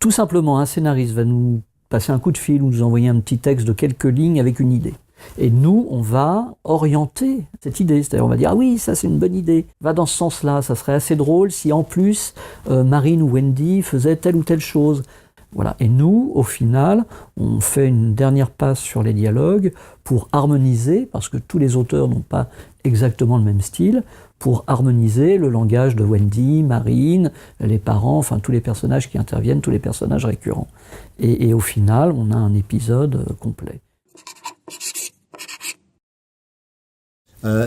Tout simplement, un scénariste va nous passer un coup de fil ou nous envoyer un petit texte de quelques lignes avec une idée. Et nous, on va orienter cette idée. C'est-à-dire, on va dire, ah oui, ça c'est une bonne idée. Va dans ce sens-là, ça serait assez drôle si en plus, Marine ou Wendy faisaient telle ou telle chose. Voilà. Et nous, au final, on fait une dernière passe sur les dialogues pour harmoniser, parce que tous les auteurs n'ont pas exactement le même style, pour harmoniser le langage de Wendy, Marine, les parents, enfin tous les personnages qui interviennent, tous les personnages récurrents. Et au final, on a un épisode complet.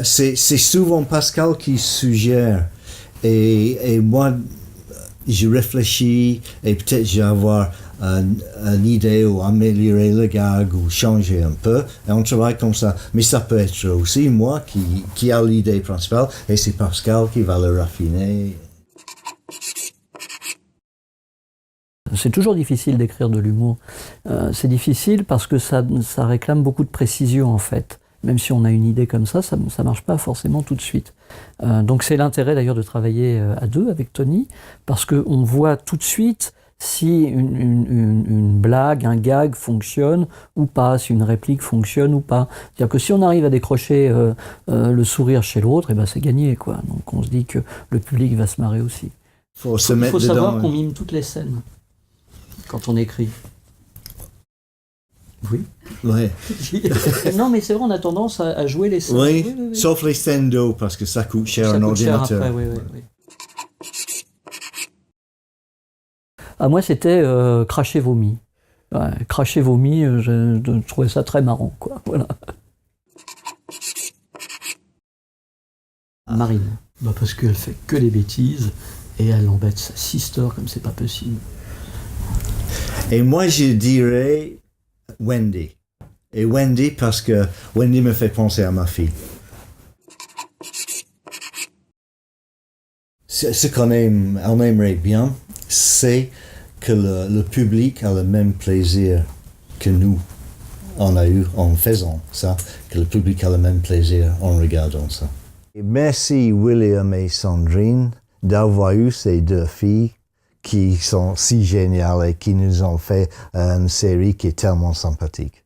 C'est souvent Pascal qui suggère et moi je réfléchis et peut-être je vais avoir une idée ou améliorer le gag ou changer un peu et on travaille comme ça, mais ça peut être aussi moi qui a l'idée principale et c'est Pascal qui va le raffiner. C'est toujours difficile d'écrire de l'humour. C'est difficile parce que ça réclame beaucoup de précision en fait. Même si on a une idée comme ça marche pas forcément tout de suite. Donc c'est l'intérêt d'ailleurs de travailler à deux avec Tony, parce qu'on voit tout de suite si une blague, un gag fonctionne ou pas, si une réplique fonctionne ou pas. C'est-à-dire que si on arrive à décrocher le sourire chez l'autre, et ben c'est gagné, quoi. Donc on se dit que le public va se marrer aussi. Il faut savoir qu'on mime toutes les scènes quand on écrit. Oui. Ouais. Non, mais c'est vrai, on a tendance à jouer les scènes. Oui, oui. Sauf les scènes d'eau, parce que ça coûte cher un ordinateur. Cher après, oui. Ah, moi, c'était cracher vomi. Ouais, cracher vomi, je trouvais ça très marrant, quoi. Voilà. Marine. Bah parce qu'elle fait que des bêtises et elle embête sa sister comme c'est pas possible. Et moi, je dirais Wendy. Et Wendy parce que Wendy me fait penser à ma fille. Ce qu'on aimerait bien, c'est que le public a le même plaisir que nous, on a eu en faisant ça, que le public a le même plaisir en regardant ça. Et merci William et Sandrine d'avoir eu ces deux filles qui sont si géniales et qui nous ont fait une série qui est tellement sympathique.